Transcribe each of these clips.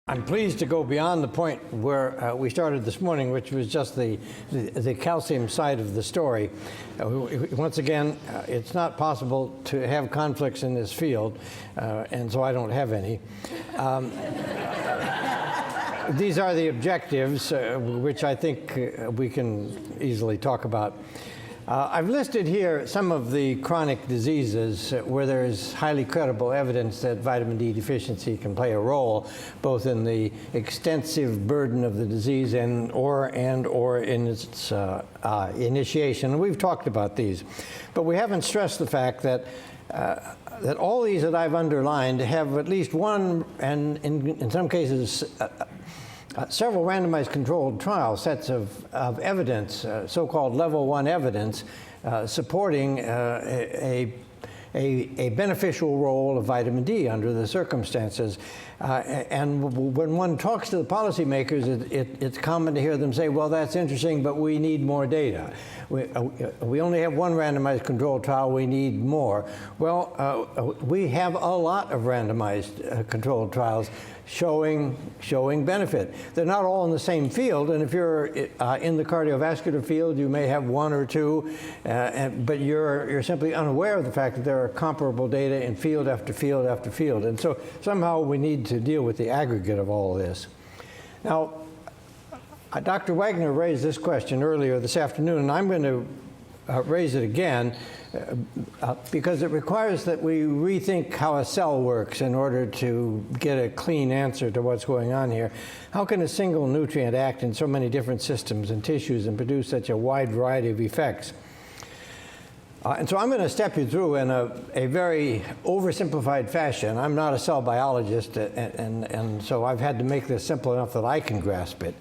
I'm pleased to go beyond the point where we started this morning, which was just the calcium side of the story. Once again, it's not possible to have conflicts in this field, and so I don't have any. These are the objectives, which I think we can easily talk about. I've listed here some of the chronic diseases where there is highly credible evidence that vitamin D deficiency can play a role, both in the extensive burden of the disease and or in its initiation. And we've talked about these, but we haven't stressed the fact that that all these that I've underlined have at least one, and in some cases, several randomized controlled trial sets of evidence, so-called level 1 evidence, supporting a beneficial role of vitamin D under the circumstances. And when one talks to the policymakers, it's common to hear them say, well, that's interesting, but we need more data. We only have one randomized controlled trial, we need more. Well, we have a lot of randomized controlled trials showing benefit. They're not all in the same field, and if you're in the cardiovascular field, you may have one or two, but you're simply unaware of the fact that there are comparable data in field after field after field. And so somehow we need to deal with the aggregate of all of this. Now, Dr. Wagner raised this question earlier this afternoon, and I'm going to raise it again because it requires that we rethink how a cell works in order to get a clean answer to what's going on here. How can a single nutrient act in so many different systems and tissues and produce such a wide variety of effects? And so I'm going to step you through in a very oversimplified fashion. I'm not a cell biologist, and so I've had to make this simple enough that I can grasp it.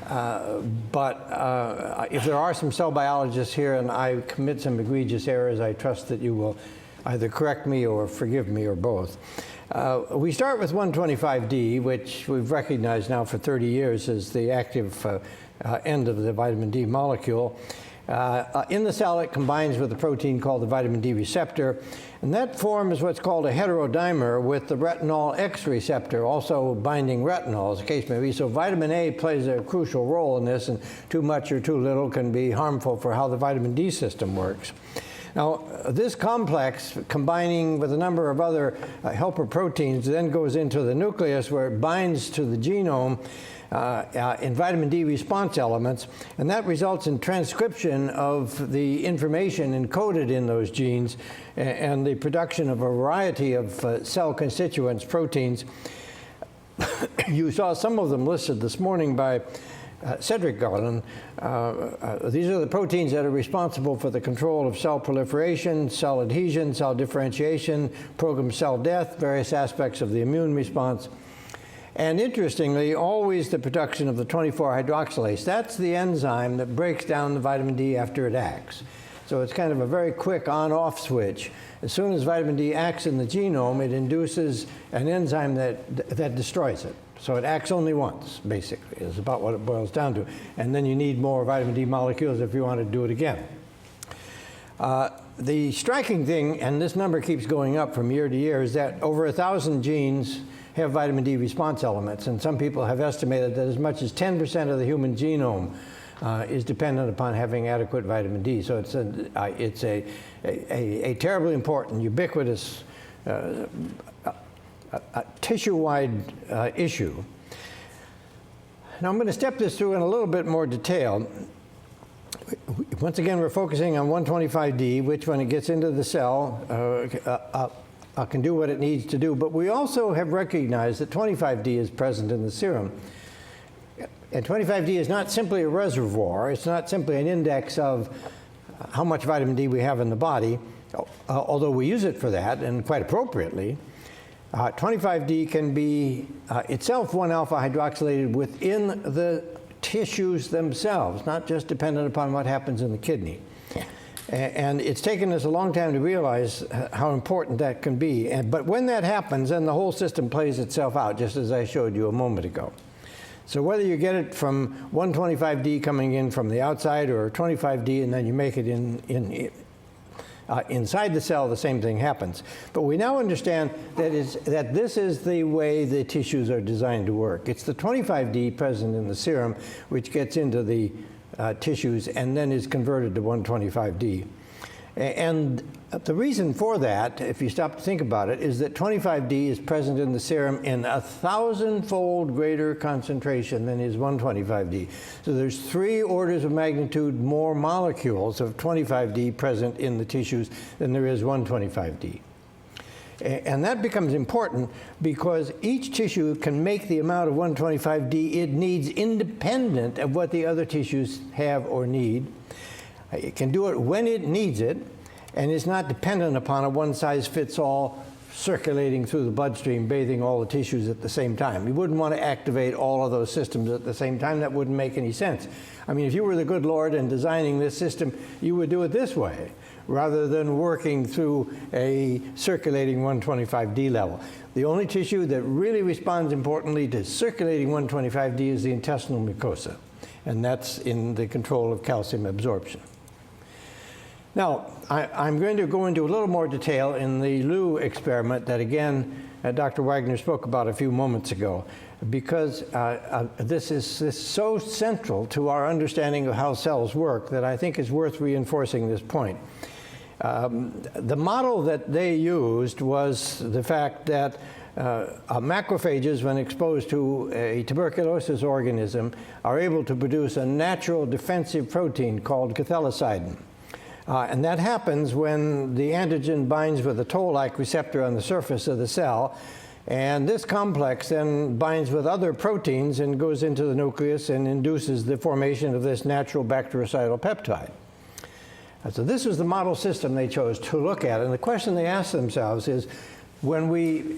But if there are some cell biologists here and I commit some egregious errors, I trust that you will either correct me or forgive me or both. We start with 125D, which we've recognized now for 30 years as the active end of the vitamin D molecule. In the cell, it combines with a protein called the vitamin D receptor, and that forms what's called a heterodimer with the retinol X receptor, also binding retinol, as the case may be. So vitamin A plays a crucial role in this, and too much or too little can be harmful for how the vitamin D system works. Now, this complex, combining with a number of other helper proteins, then goes into the nucleus where it binds to the genome in vitamin D response elements, and that results in transcription of the information encoded in those genes and the production of a variety of cell constituents, proteins. You saw some of them listed this morning by Cedric Garland. These are the proteins that are responsible for the control of cell proliferation, cell adhesion, cell differentiation, programmed cell death, various aspects of the immune response. And interestingly, always the production of the 24-hydroxylase. That's the enzyme that breaks down the vitamin D after it acts. So it's kind of a very quick on-off switch. As soon as vitamin D acts in the genome, it induces an enzyme that destroys it. So it acts only once, basically, is about what it boils down to. And then you need more vitamin D molecules if you want to do it again. The striking thing, and this number keeps going up from year to year, is that over 1,000 genes have vitamin D response elements, and some people have estimated that as much as 10% of the human genome is dependent upon having adequate vitamin D. So it's a terribly important, ubiquitous, tissue-wide issue. Now I'm going to step this through in a little bit more detail. Once again, we're focusing on 125D, which when it gets into the cell can do what it needs to do, but we also have recognized that 25D is present in the serum. And 25D is not simply a reservoir, it's not simply an index of how much vitamin D we have in the body, although we use it for that, and quite appropriately. 25D can be itself 1-alpha hydroxylated within the tissues themselves, not just dependent upon what happens in the kidney. And it's taken us a long time to realize how important that can be. But when that happens, then the whole system plays itself out, just as I showed you a moment ago. So whether you get it from 125D coming in from the outside or 25D and then you make it inside the cell, the same thing happens. But we now understand that this is the way the tissues are designed to work. It's the 25D present in the serum which gets into the tissues and then is converted to 125D. And the reason for that, if you stop to think about it, is that 25D is present in the serum in 1,000-fold greater concentration than is 125D. So there's 3 orders of magnitude more molecules of 25D present in the tissues than there is 125D. And that becomes important because each tissue can make the amount of 125D it needs independent of what the other tissues have or need. It can do it when it needs it, and it's not dependent upon a one-size-fits-all circulating through the bloodstream, bathing all the tissues at the same time. You wouldn't want to activate all of those systems at the same time. That wouldn't make any sense. I mean, if you were the good Lord and designing this system, you would do it this way, rather than working through a circulating 125D level. The only tissue that really responds importantly to circulating 125D is the intestinal mucosa, and that's in the control of calcium absorption. Now, I'm going to go into a little more detail in the Lou experiment that, again, Dr. Wagner spoke about a few moments ago, because this is so central to our understanding of how cells work that I think it's worth reinforcing this point. The model that they used was the fact that macrophages, when exposed to a tuberculosis organism, are able to produce a natural defensive protein called cathelicidin. And that happens when the antigen binds with a toll-like receptor on the surface of the cell, and this complex then binds with other proteins and goes into the nucleus and induces the formation of this natural bactericidal peptide. So this was the model system they chose to look at, and the question they asked themselves is, when we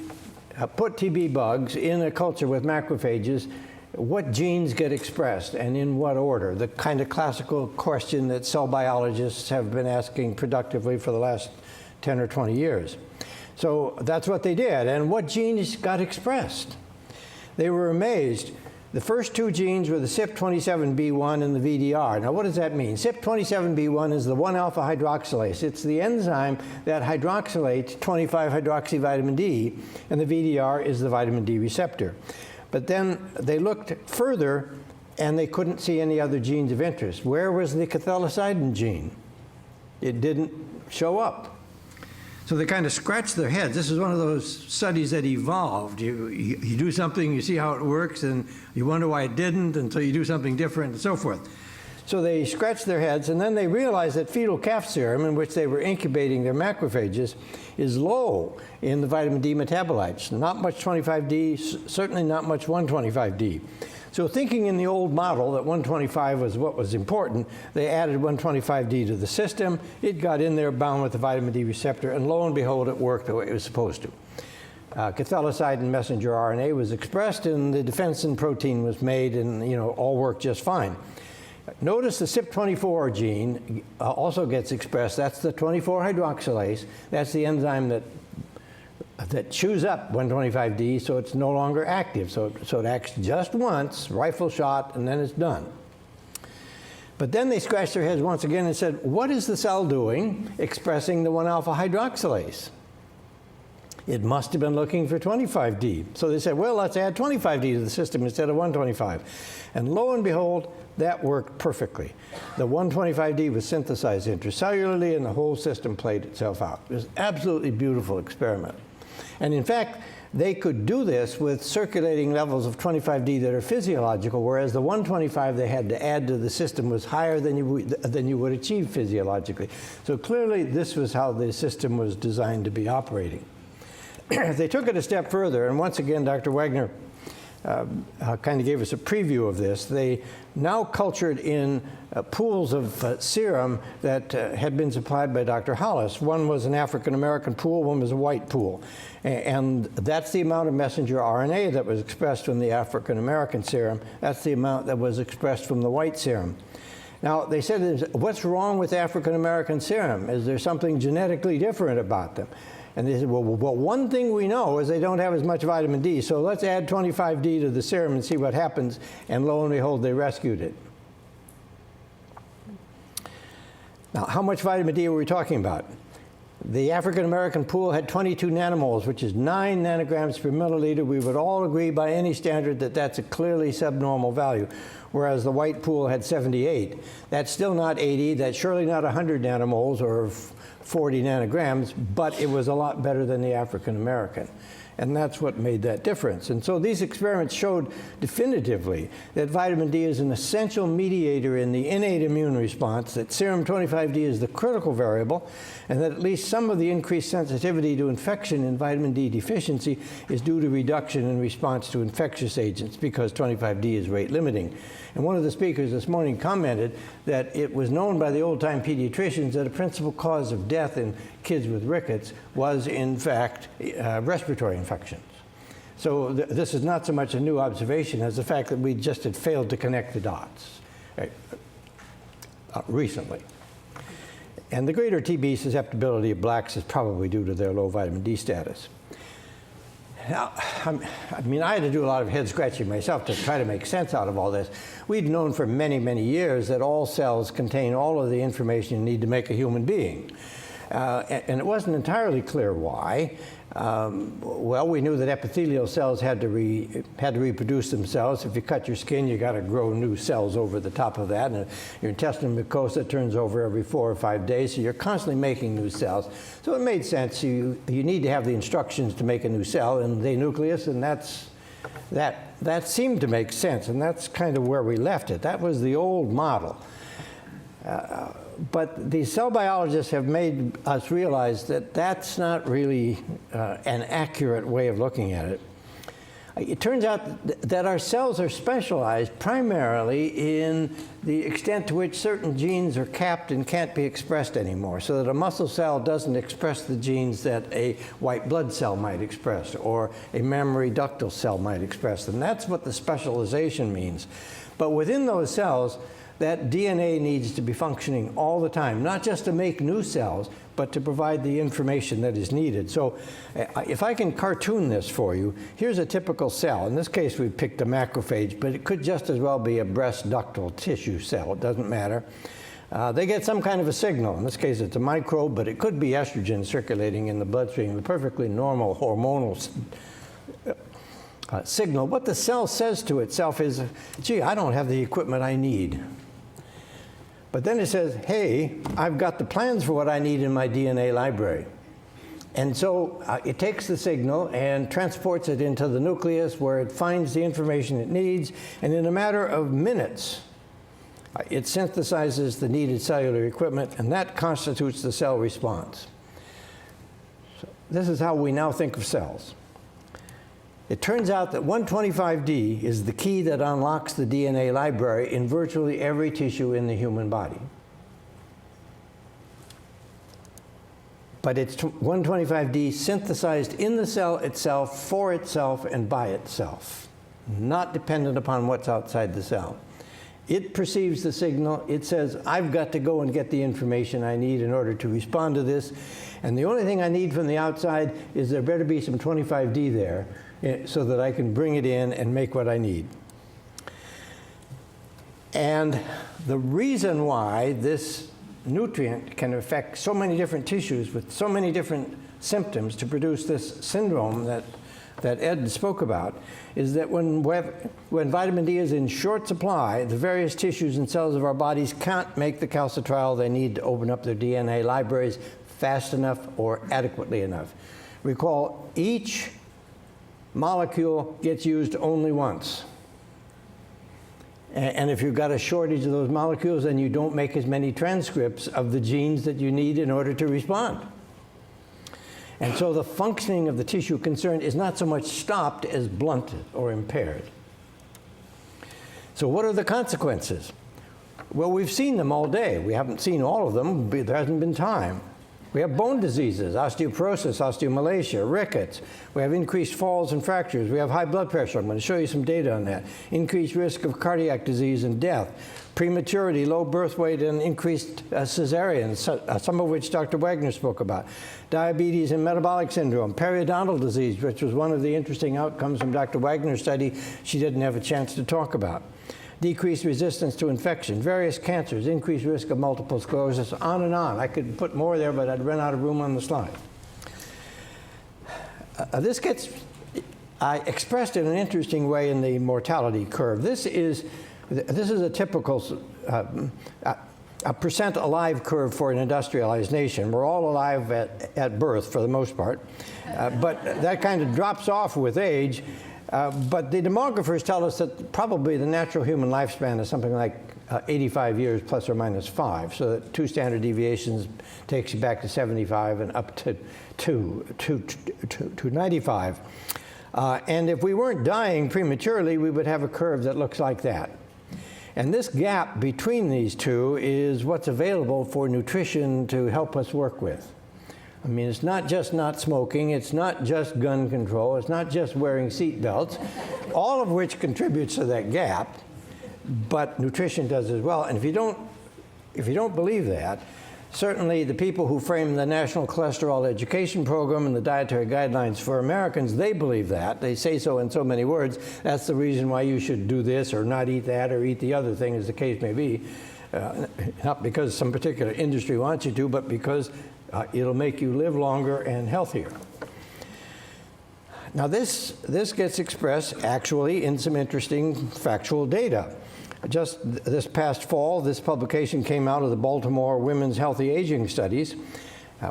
put TB bugs in a culture with macrophages, what genes get expressed and in what order? The kind of classical question that cell biologists have been asking productively for the last 10 or 20 years. So that's what they did. And what genes got expressed? They were amazed. The first 2 genes were the CYP27B1 and the VDR. Now, what does that mean? CYP27B1 is the 1-alpha hydroxylase. It's the enzyme that hydroxylates 25-hydroxyvitamin D, and the VDR is the vitamin D receptor. But then they looked further, and they couldn't see any other genes of interest. Where was the cathelicidin gene? It didn't show up. So they kind of scratched their heads. This is one of those studies that evolved. You do something, you see how it works, and you wonder why it didn't, and so you do something different, and so forth. So they scratched their heads, and then they realized that fetal calf serum, in which they were incubating their macrophages, is low in the vitamin D metabolites. Not much 25D, certainly not much 125D. So thinking in the old model that 125 was what was important, they added 125D to the system. It got in there bound with the vitamin D receptor, and lo and behold, it worked the way it was supposed to. Cathelicidin messenger RNA was expressed, and the defensin protein was made, and all worked just fine. Notice the CYP24 gene also gets expressed. That's the 24-hydroxylase. That's the enzyme that chews up 125D, so it's no longer active. So it acts just once, rifle shot, and then it's done. But then they scratched their heads once again and said, what is the cell doing expressing the 1-alpha hydroxylase? It must have been looking for 25D. So they said, well, let's add 25D to the system instead of 125. And lo and behold, that worked perfectly. The 125D was synthesized intracellularly, and the whole system played itself out. It was an absolutely beautiful experiment. And in fact, they could do this with circulating levels of 25D that are physiological, whereas the 125 they had to add to the system was higher than you would achieve physiologically. So clearly, this was how the system was designed to be operating. They took it a step further, and once again, Dr. Wagner kind of gave us a preview of this. They now cultured in pools of serum that had been supplied by Dr. Hollis. One was an African-American pool, one was a white pool. And that's the amount of messenger RNA that was expressed from the African-American serum. That's the amount that was expressed from the white serum. Now, they said, what's wrong with African-American serum? Is there something genetically different about them? And they said, well, one thing we know is they don't have as much vitamin D, so let's add 25D to the serum and see what happens. And lo and behold, they rescued it. Now, how much vitamin D are we talking about? The African American pool had 22 nanomoles, which is 9 nanograms per milliliter. We would all agree by any standard that that's a clearly subnormal value, whereas the white pool had 78. That's still not 80. That's surely not 100 nanomoles or 40 nanograms, but it was a lot better than the African American. And that's what made that difference. And so these experiments showed definitively that vitamin D is an essential mediator in the innate immune response, that serum 25D is the critical variable, and that at least some of the increased sensitivity to infection in vitamin D deficiency is due to reduction in response to infectious agents because 25D is rate limiting. And one of the speakers this morning commented that it was known by the old-time pediatricians that a principal cause of death in kids with rickets was, in fact, respiratory infections. So this is not so much a new observation as the fact that we just had failed to connect the dots recently. And the greater TB susceptibility of blacks is probably due to their low vitamin D status. Now, I mean, I had to do a lot of head scratching myself to try to make sense out of all this. We'd known for many, many years that all cells contain all of the information you need to make a human being. And it wasn't entirely clear why. Well, we knew that epithelial cells had to reproduce themselves. If you cut your skin, you got to grow new cells over the top of that. And your intestinal mucosa turns over every 4 or 5 days, so you're constantly making new cells. So it made sense. You need to have the instructions to make a new cell in the nucleus, and that seemed to make sense, and that's kind of where we left it. That was the old model. But the cell biologists have made us realize that that's not really an accurate way of looking at it. It turns out that our cells are specialized primarily in the extent to which certain genes are capped and can't be expressed anymore, so that a muscle cell doesn't express the genes that a white blood cell might express or a mammary ductal cell might express. And that's what the specialization means. But within those cells, that DNA needs to be functioning all the time, not just to make new cells, but to provide the information that is needed. So if I can cartoon this for you, here's a typical cell. In this case, we picked a macrophage, but it could just as well be a breast ductal tissue cell. It doesn't matter. They get some kind of a signal. In this case, it's a microbe, but it could be estrogen circulating in the bloodstream, the perfectly normal hormonal signal. What the cell says to itself is, gee, I don't have the equipment I need. But then it says, hey, I've got the plans for what I need in my DNA library. And so it takes the signal and transports it into the nucleus where it finds the information it needs, and in a matter of minutes, it synthesizes the needed cellular equipment, and that constitutes the cell response. So this is how we now think of cells. It turns out that 125D is the key that unlocks the DNA library in virtually every tissue in the human body. But it's 125D synthesized in the cell itself, for itself, and by itself, not dependent upon what's outside the cell. It perceives the signal. It says, I've got to go and get the information I need in order to respond to this. And the only thing I need from the outside is there better be some 25D there, so that I can bring it in and make what I need. And the reason why this nutrient can affect so many different tissues with so many different symptoms to produce this syndrome that Ed spoke about is that when vitamin D is in short supply, the various tissues and cells of our bodies can't make the calcitriol they need to open up their DNA libraries fast enough or adequately enough. Recall, each molecule gets used only once. And if you've got a shortage of those molecules, then you don't make as many transcripts of the genes that you need in order to respond. And so the functioning of the tissue concerned is not so much stopped as blunted or impaired. So what are the consequences? Well, we've seen them all day. We haven't seen all of them. There hasn't been time. We have bone diseases, osteoporosis, osteomalacia, rickets. We have increased falls and fractures. We have high blood pressure. I'm going to show you some data on that. Increased risk of cardiac disease and death. Prematurity, low birth weight, and increased cesareans, some of which Dr. Wagner spoke about. Diabetes and metabolic syndrome. Periodontal disease, which was one of the interesting outcomes from Dr. Wagner's study she didn't have a chance to talk about. decreased resistance to infection, various cancers, increased risk of multiple sclerosis, on and on. I could put more there, but I'd run out of room on the slide. This gets expressed in an interesting way in the mortality curve. This is a typical a percent alive curve for an industrialized nation. We're all alive at birth for the most part, but that kind of drops off with age. But the demographers tell us that probably the natural human lifespan is something like 85 years plus or minus 5, so that 2 standard deviations takes you back to 75 and up to 95. And if we weren't dying prematurely, we would have a curve that looks like that. And this gap between these two is what's available for nutrition to help us work with. I mean, it's not just not smoking, it's not just gun control, it's not just wearing seat belts, all of which contributes to that gap, but nutrition does as well. And if you don't believe that, certainly the people who frame the National Cholesterol Education Program and the dietary guidelines for Americans, they believe that. They say so in so many words. That's the reason why you should do this or not eat that or eat the other thing, as the case may be. Not because some particular industry wants you to, but because it'll make you live longer and healthier. Now this gets expressed actually in some interesting factual data. Just this past fall, this publication came out of the Baltimore Women's Healthy Aging Studies,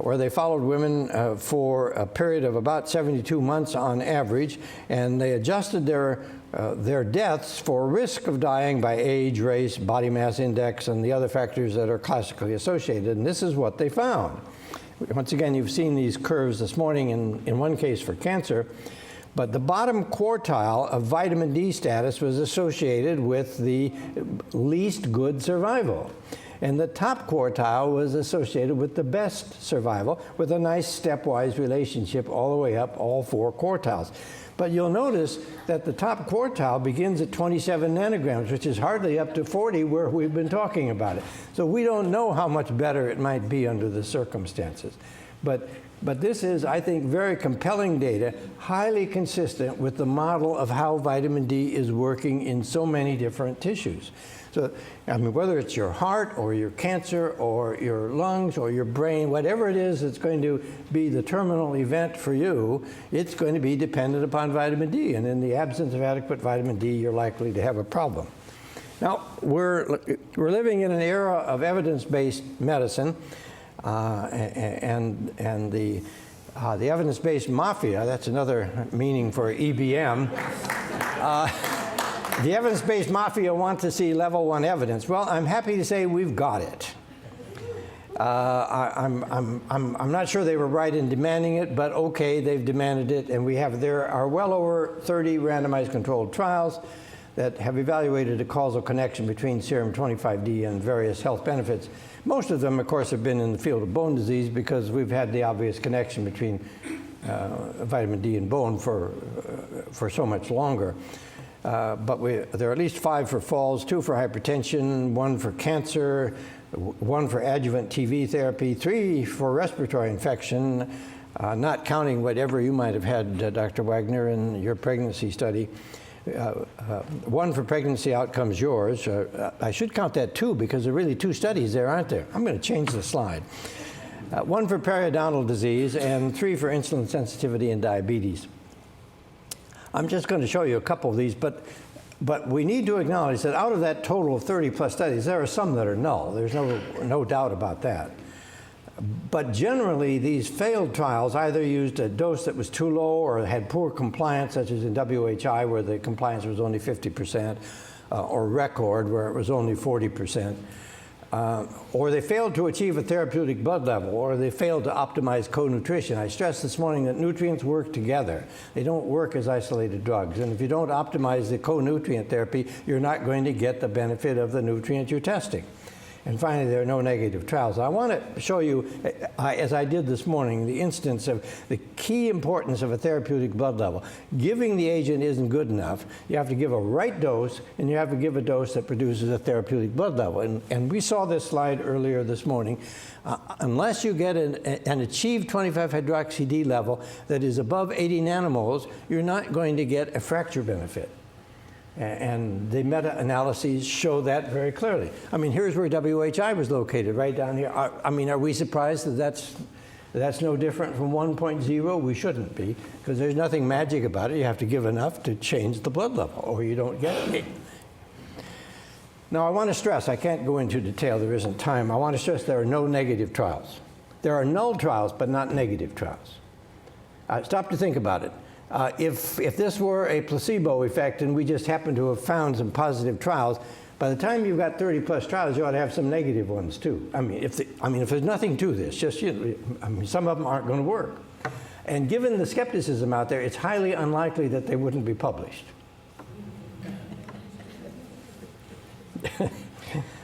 where they followed women for a period of about 72 months on average, and they adjusted their deaths for risk of dying by age, race, body mass index, and the other factors that are classically associated, and this is what they found. Once again, you've seen these curves this morning in one case for cancer. But the bottom quartile of vitamin D status was associated with the least good survival. And the top quartile was associated with the best survival, with a nice stepwise relationship all the way up, all 4 quartiles. But you'll notice that the top quartile begins at 27 nanograms, which is hardly up to 40 where we've been talking about it. So we don't know how much better it might be under the circumstances. But this is, I think, very compelling data, highly consistent with the model of how vitamin D is working in so many different tissues. So, I mean, whether it's your heart or your cancer or your lungs or your brain, whatever it is that's going to be the terminal event for you, it's going to be dependent upon vitamin D. And in the absence of adequate vitamin D, you're likely to have a problem. Now, we're living in an era of evidence-based medicine. And the evidence-based mafia, that's another meaning for EBM, the evidence-based mafia want to see level 1 evidence. Well, I'm happy to say we've got it. I'm not sure they were right in demanding it, but okay, they've demanded it, and there are well over 30 randomized controlled trials that have evaluated a causal connection between serum 25D and various health benefits. Most of them, of course, have been in the field of bone disease because we've had the obvious connection between vitamin D and bone for so much longer. But there are at least 5 for falls, 2 for hypertension, 1 for cancer, 1 for adjuvant TV therapy, 3 for respiratory infection, not counting whatever you might have had, Dr. Wagner, in your pregnancy study. 1 for pregnancy outcomes, yours. I should count that 2 because there are really 2 studies there, aren't there? I'm going to change the slide. 1 for periodontal disease and 3 for insulin sensitivity and diabetes. I'm just going to show you a couple of these, but we need to acknowledge that out of that total of 30 plus studies, there are some that are null. There's no doubt about that. But generally, these failed trials either used a dose that was too low or had poor compliance, such as in WHI, where the compliance was only 50%, or RECORD, where it was only 40%. Or they failed to achieve a therapeutic blood level, or they failed to optimize co-nutrition. I stressed this morning that nutrients work together. They don't work as isolated drugs. And if you don't optimize the co-nutrient therapy, you're not going to get the benefit of the nutrient you're testing. And finally, there are no negative trials. I want to show you, as I did this morning, the instance of the key importance of a therapeutic blood level. Giving the agent isn't good enough. You have to give a right dose, and you have to give a dose that produces a therapeutic blood level. And we saw this slide earlier this morning. Unless you get an achieved 25-hydroxy-D level that is above 80 nanomoles, you're not going to get a fracture benefit. And the meta-analyses show that very clearly. I mean, here's where WHI was located, right down here. I mean, are we surprised that that's no different from 1.0? We shouldn't be, because there's nothing magic about it. You have to give enough to change the blood level, or you don't get it. Now, I want to stress, I can't go into detail, there isn't time. I want to stress there are no negative trials. There are null trials, but not negative trials. Stop to think about it. If this were a placebo effect and we just happen to have found some positive trials, by the time you've got 30+ trials, you ought to have some negative ones too. I mean, if there's nothing to this, just some of them aren't going to work. And given the skepticism out there, it's highly unlikely that they wouldn't be published.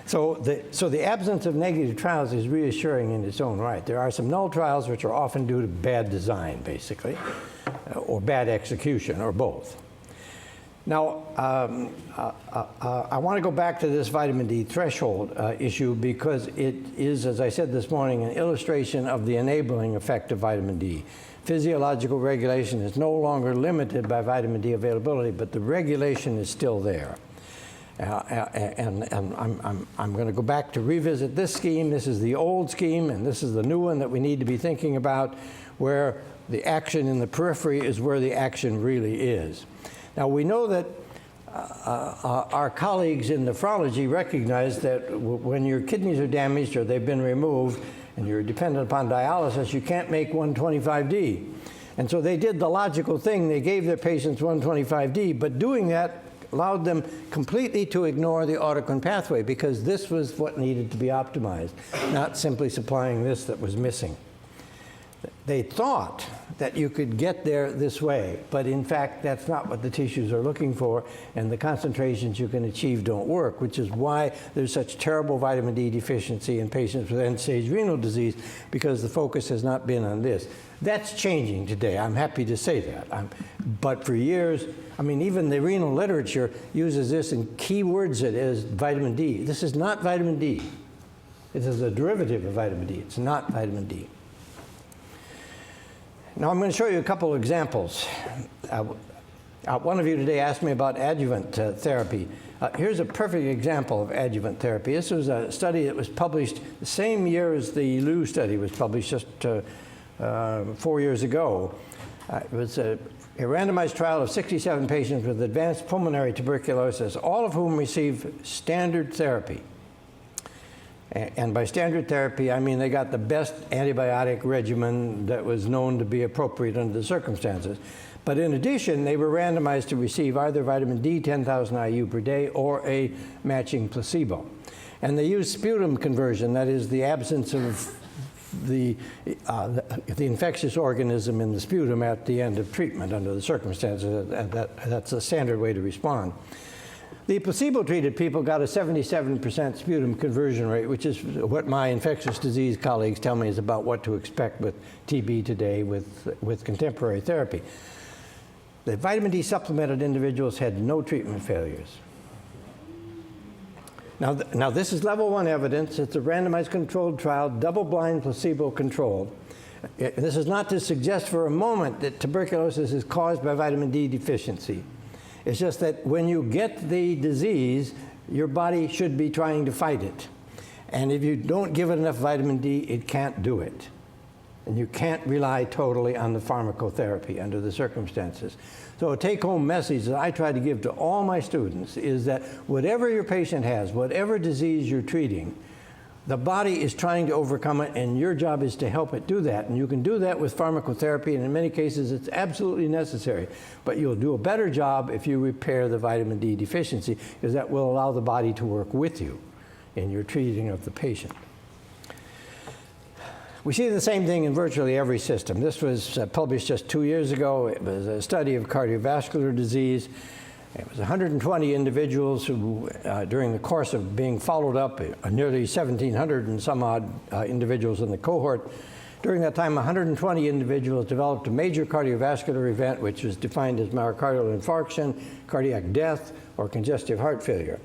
So the absence of negative trials is reassuring in its own right. There are some null trials which are often due to bad design, basically, or bad execution, or both. Now, I want to go back to this vitamin D threshold issue because it is, as I said this morning, an illustration of the enabling effect of vitamin D. Physiological regulation is no longer limited by vitamin D availability, but the regulation is still there. And I'm going to go back to revisit this scheme. This is the old scheme, and this is the new one that we need to be thinking about, where the action in the periphery is where the action really is. Now, we know that our colleagues in nephrology recognize that when your kidneys are damaged or they've been removed and you're dependent upon dialysis, you can't make 125D. And so they did the logical thing. They gave their patients 125D, but doing that allowed them completely to ignore the autocrine pathway, because this was what needed to be optimized, not simply supplying this that was missing. They thought that you could get there this way, but in fact that's not what the tissues are looking for, and the concentrations you can achieve don't work, which is why there's such terrible vitamin D deficiency in patients with end-stage renal disease, because the focus has not been on this. That's changing today, I'm happy to say that. But for years, I mean, even the renal literature uses this and keywords it as vitamin D. This is not vitamin D. This is a derivative of vitamin D. It's not vitamin D. Now I'm going to show you a couple of examples. One of you today asked me about adjuvant therapy. Here's a perfect example of adjuvant therapy. This was a study that was published the same year as the Lou study was published, just 4 years ago. It was a randomized trial of 67 patients with advanced pulmonary tuberculosis, all of whom received standard therapy. And by standard therapy, I mean they got the best antibiotic regimen that was known to be appropriate under the circumstances. But in addition, they were randomized to receive either vitamin D 10,000 IU per day or a matching placebo. And they used sputum conversion, that is the absence of the infectious organism in the sputum at the end of treatment under the circumstances. That's a standard way to respond. The placebo-treated people got a 77% sputum conversion rate, which is what my infectious disease colleagues tell me is about what to expect with TB today with contemporary therapy. The vitamin D supplemented individuals had no treatment failures. Now this is level 1 evidence. It's a randomized controlled trial, double-blind, placebo-controlled. This is not to suggest for a moment that tuberculosis is caused by vitamin D deficiency. It's just that when you get the disease, your body should be trying to fight it. And if you don't give it enough vitamin D, it can't do it. And you can't rely totally on the pharmacotherapy under the circumstances. So a take-home message that I try to give to all my students is that whatever your patient has, whatever disease you're treating, the body is trying to overcome it, and your job is to help it do that. And you can do that with pharmacotherapy, and in many cases it's absolutely necessary. But you'll do a better job if you repair the vitamin D deficiency, because that will allow the body to work with you in your treating of the patient. We see the same thing in virtually every system. This was published just 2 years ago. It was a study of cardiovascular disease. It was 120 individuals who, during the course of being followed up, nearly 1,700 and some odd individuals in the cohort, During that time, 120 individuals developed a major cardiovascular event, which was defined as myocardial infarction, cardiac death, or congestive heart failure.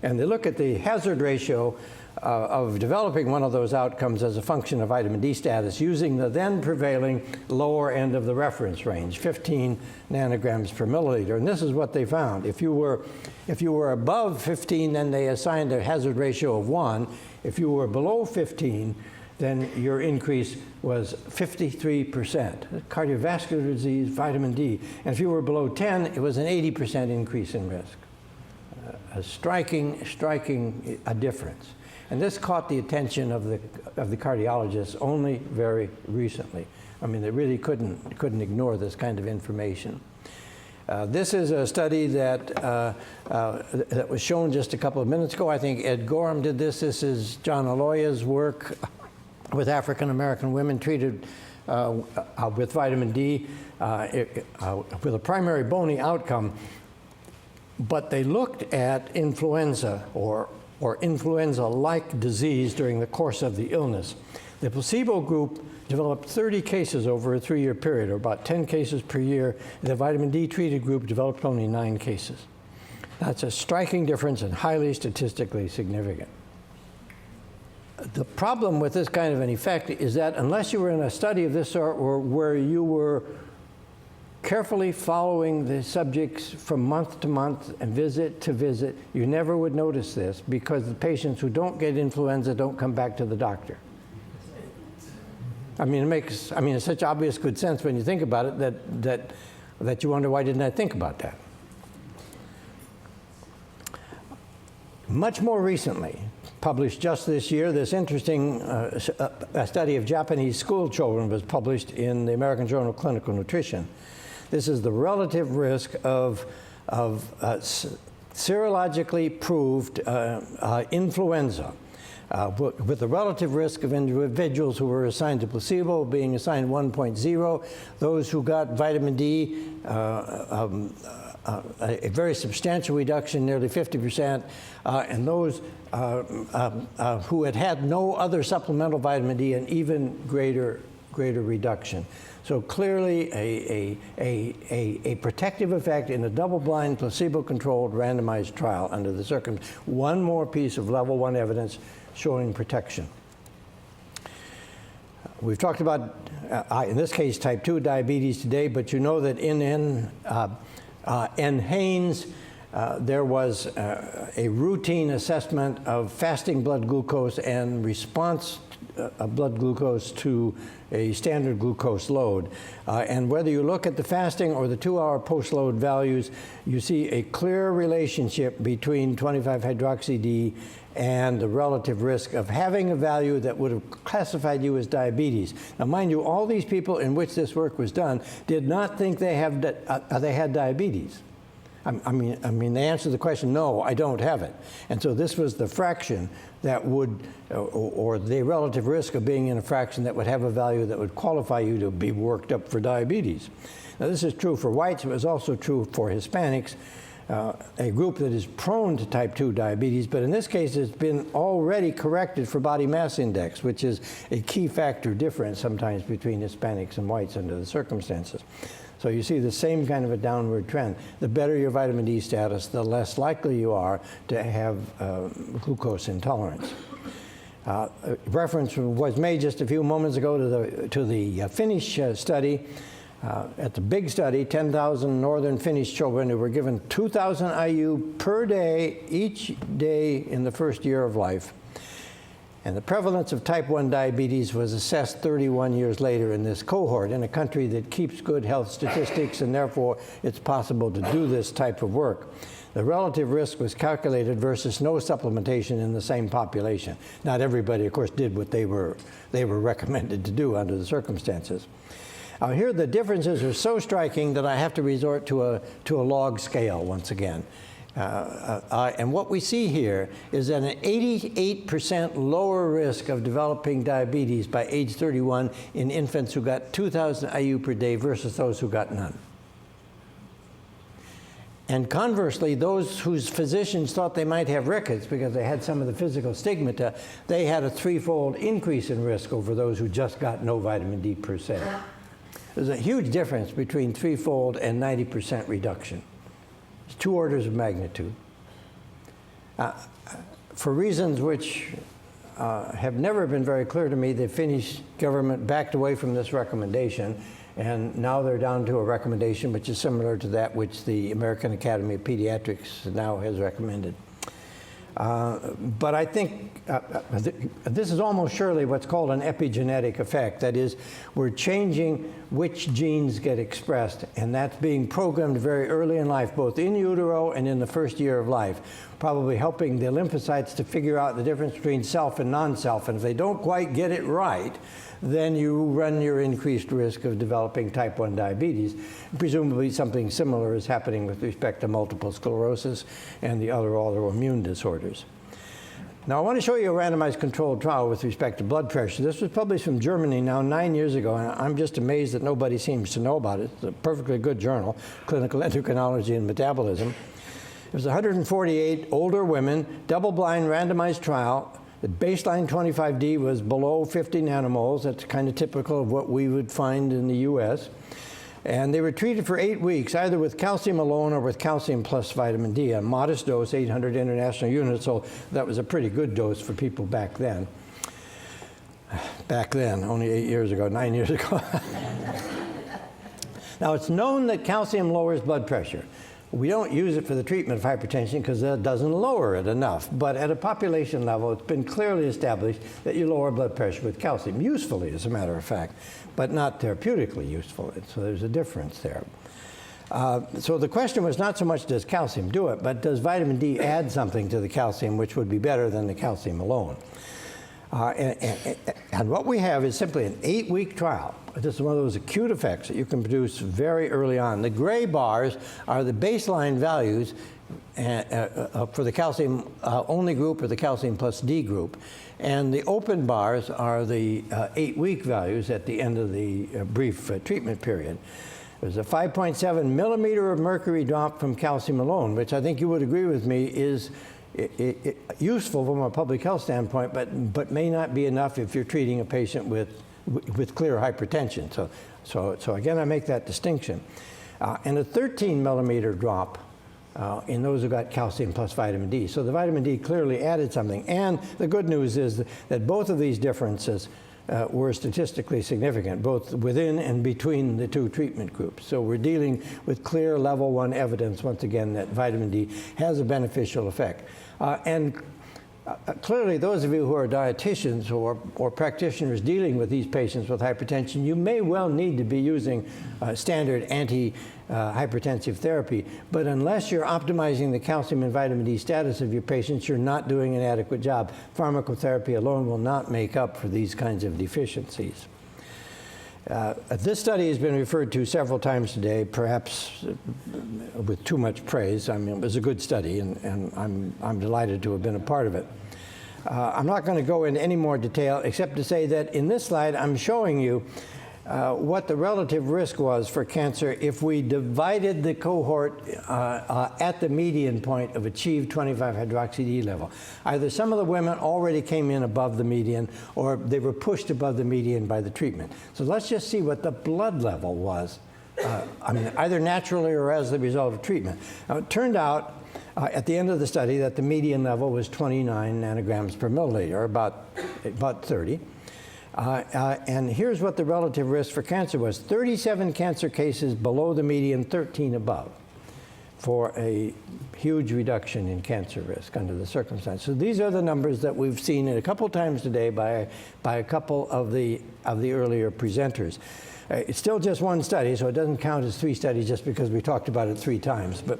And they look at the hazard ratio of developing one of those outcomes as a function of vitamin D status using the then prevailing lower end of the reference range, 15 nanograms per milliliter. And this is what they found. If you were above 15, then they assigned a hazard ratio of 1. If you were below 15, then your increase was 53%. Cardiovascular disease, vitamin D. And if you were below 10, it was an 80% increase in risk. A striking difference. And this caught the attention of the cardiologists only very recently. I mean, they really couldn't ignore this kind of information. This is a study that was shown just a couple of minutes ago. I think Ed Gorham did this. This is John Aloya's work with African-American women treated with vitamin D with a primary bony outcome. But they looked at influenza or influenza-like disease during the course of the illness. The placebo group developed 30 cases over a 3-year period, or about 10 cases per year. The vitamin D treated group developed only 9 cases. That's a striking difference and highly statistically significant. The problem with this kind of an effect is that unless you were in a study of this sort or where you were carefully following the subjects from month to month and visit to visit, you never would notice this because the patients who don't get influenza don't come back to the doctor. I mean, it's such obvious good sense when you think about it that you wonder, why didn't I think about that? Much more recently, published just this year, this interesting a study of Japanese school children was published in the American Journal of Clinical Nutrition. This is the relative risk of serologically proved influenza, with the relative risk of individuals who were assigned to placebo being assigned 1.0, those who got vitamin D, a very substantial reduction, nearly 50%, and those who had no other supplemental vitamin D, an even greater reduction. So clearly a protective effect in a double-blind, placebo-controlled, randomized trial under the circumstances. One more piece of level 1 evidence showing protection. We've talked about, in this case, type 2 diabetes today, but you know that in Heaney's, there was a routine assessment of fasting blood glucose and response of blood glucose to a standard glucose load. And whether you look at the fasting or the 2-hour post-load values, you see a clear relationship between 25-hydroxy-D and the relative risk of having a value that would have classified you as diabetes. Now, mind you, all these people in which this work was done did not think they had diabetes. I mean, they answered the question, no, I don't have it. And so this was the fraction that would, or the relative risk of being in a fraction that would have a value that would qualify you to be worked up for diabetes. Now, this is true for whites. It was also true for Hispanics, a group that is prone to type 2 diabetes, but in this case, it's been already corrected for body mass index, which is a key factor difference sometimes between Hispanics and whites under the circumstances. So you see the same kind of a downward trend. The better your vitamin D status, the less likely you are to have glucose intolerance. Reference was made just a few moments ago to the Finnish study. At the big study, 10,000 northern Finnish children who were given 2,000 IU per day, each day in the first year of life. And the prevalence of type 1 diabetes was assessed 31 years later in this cohort in a country that keeps good health statistics, and therefore it's possible to do this type of work. The relative risk was calculated versus no supplementation in the same population. Not everybody, of course, did what they were recommended to do under the circumstances. Here the differences are so striking that I have to resort to a log scale once again. And what we see here is that an 88% lower risk of developing diabetes by age 31 in infants who got 2,000 IU per day versus those who got none. And conversely, those whose physicians thought they might have rickets because they had some of the physical stigmata, they had a threefold increase in risk over those who just got no vitamin D per se. There's a huge difference between threefold and 90% reduction. It's 2 orders of magnitude. For reasons which have never been very clear to me, the Finnish government backed away from this recommendation, and now they're down to a recommendation which is similar to that which the American Academy of Pediatrics now has recommended. But I think this is almost surely what's called an epigenetic effect. That is, we're changing which genes get expressed, and that's being programmed very early in life, both in utero and in the first year of life, probably helping the lymphocytes to figure out the difference between self and non-self. And if they don't quite get it right, then you run your increased risk of developing type 1 diabetes. Presumably something similar is happening with respect to multiple sclerosis and the other autoimmune disorders. Now I want to show you a randomized controlled trial with respect to blood pressure. This was published from Germany now 9 years ago, and I'm just amazed that nobody seems to know about it. It's a perfectly good journal, Clinical Endocrinology and Metabolism. It was 148 older women, double-blind randomized trial. The baseline 25D was below 50 nanomoles. That's kind of typical of what we would find in the US. And they were treated for 8 weeks, either with calcium alone or with calcium plus vitamin D, a modest dose, 800 international units, so that was a pretty good dose for people back then. Back then, only 8 years ago, 9 years ago. Now, it's known that calcium lowers blood pressure. We don't use it for the treatment of hypertension because that doesn't lower it enough. But at a population level, it's been clearly established that you lower blood pressure with calcium, usefully as a matter of fact, but not therapeutically useful. So there's a difference there. So the question was not so much does calcium do it, but does vitamin D add something to the calcium which would be better than the calcium alone? And what we have is simply an 8-week trial. This is one of those acute effects that you can produce very early on. The gray bars are the baseline values for the calcium only group or the calcium plus D group. And the open bars are the 8-week values at the end of the brief treatment period. There's a 5.7 millimeter of mercury drop from calcium alone, which I think you would agree with me is useful from a public health standpoint, but may not be enough if you're treating a patient with clear hypertension. So again, I make that distinction. And a 13 millimeter drop in those who got calcium plus vitamin D. So the vitamin D clearly added something. And the good news is that both of these differences were statistically significant, both within and between the 2 treatment groups. So we're dealing with clear level 1 evidence, once again, that vitamin D has a beneficial effect. Clearly, those of you who are dietitians or practitioners dealing with these patients with hypertension, you may well need to be using standard anti-hypertensive therapy, but unless you're optimizing the calcium and vitamin D status of your patients, you're not doing an adequate job. Pharmacotherapy alone will not make up for these kinds of deficiencies. This study has been referred to several times today, perhaps with too much praise. I mean, it was a good study, and I'm delighted to have been a part of it. I'm not going to go into any more detail, except to say that in this slide, I'm showing you what the relative risk was for cancer if we divided the cohort at the median point of achieved 25-hydroxy-D level. Either some of the women already came in above the median, or they were pushed above the median by the treatment. So let's just see what the blood level was, I mean, either naturally or as the result of treatment. Now, it turned out at the end of the study that the median level was 29 nanograms per milliliter, or about 30. And here's what the relative risk for cancer was. 37 cancer cases below the median, 13 above, for a huge reduction in cancer risk under the circumstances. So these are the numbers that we've seen a couple times today by a couple of the earlier presenters. It's still just one study, so it doesn't count as 3 studies just because we talked about it 3 times. But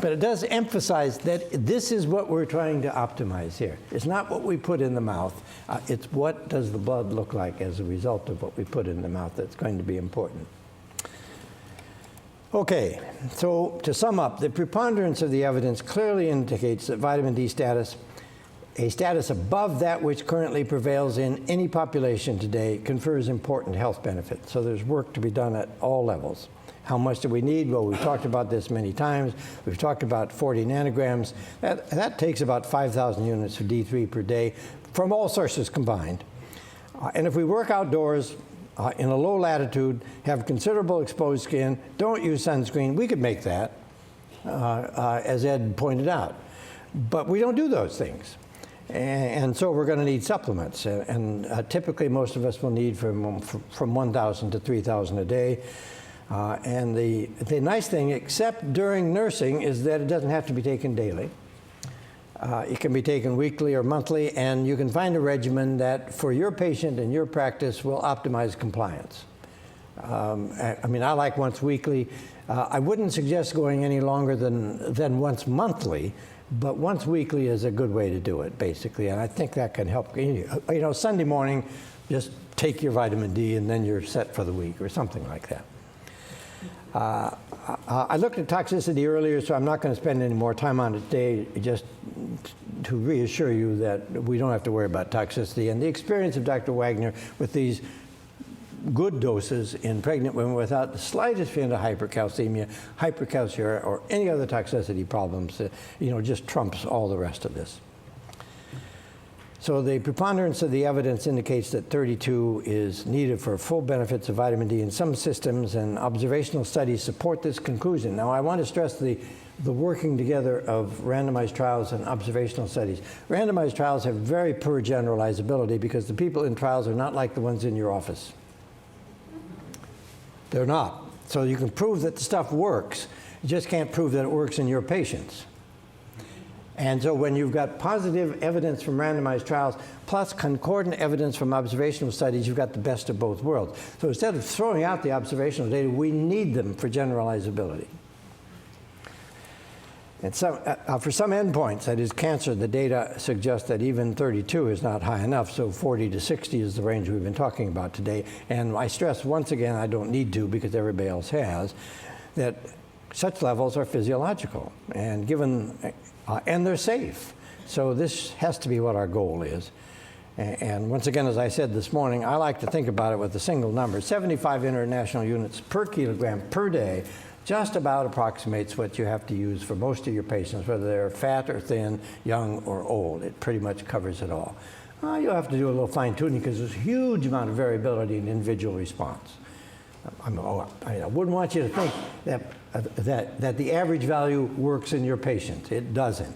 it does emphasize that this is what we're trying to optimize here. It's not what we put in the mouth. It's what does the blood look like as a result of what we put in the mouth that's going to be important. Okay, so to sum up, the preponderance of the evidence clearly indicates that vitamin D status A status above that which currently prevails in any population today confers important health benefits. So there's work to be done at all levels. How much do we need? Well, we've talked about this many times. We've talked about 40 nanograms. That takes about 5,000 units of D3 per day from all sources combined. And if we work outdoors in a low latitude, have considerable exposed skin, don't use sunscreen, we could make that, as Ed pointed out. But we don't do those things. And so we're going to need supplements. And typically most of us will need from 1,000 to 3,000 a day. And the nice thing, except during nursing, is that it doesn't have to be taken daily. It can be taken weekly or monthly, and you can find a regimen that, for your patient and your practice, will optimize compliance. I mean, I like once weekly. I wouldn't suggest going any longer than once monthly, but once weekly is a good way to do it, basically, and I think that can help. You know, Sunday morning, just take your vitamin D, and then you're set for the week, or something like that. I looked at toxicity earlier, so I'm not going to spend any more time on it today, just to reassure you that we don't have to worry about toxicity. And the experience of Dr. Wagner with these good doses in pregnant women without the slightest hint of hypercalcemia, hypercalciuria, or any other toxicity problems, you know, just trumps all the rest of this. So the preponderance of the evidence indicates that 32 is needed for full benefits of vitamin D in some systems, and observational studies support this conclusion. Now, I want to stress the working together of randomized trials and observational studies. Randomized trials have very poor generalizability because the people in trials are not like the ones in your office. They're not. So you can prove that the stuff works. You just can't prove that it works in your patients. And so when you've got positive evidence from randomized trials plus concordant evidence from observational studies, you've got the best of both worlds. So instead of throwing out the observational data, we need them for generalizability. And for some endpoints, that is cancer, the data suggests that even 32 is not high enough, so 40 to 60 is the range we've been talking about today. And I stress once again, I don't need to because everybody else has, that such levels are physiological and given, and they're safe. So this has to be what our goal is. And once again, as I said this morning, I like to think about it with a single number. 75 international units per kilogram per day just about approximates what you have to use for most of your patients, whether they're fat or thin, young or old. It pretty much covers it all. You'll have to do a little fine tuning because there's a huge amount of variability in individual response. I wouldn't want you to think that the average value works in your patient. It doesn't.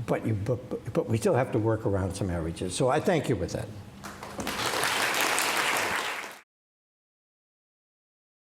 But we still have to work around some averages. So I thank you with that.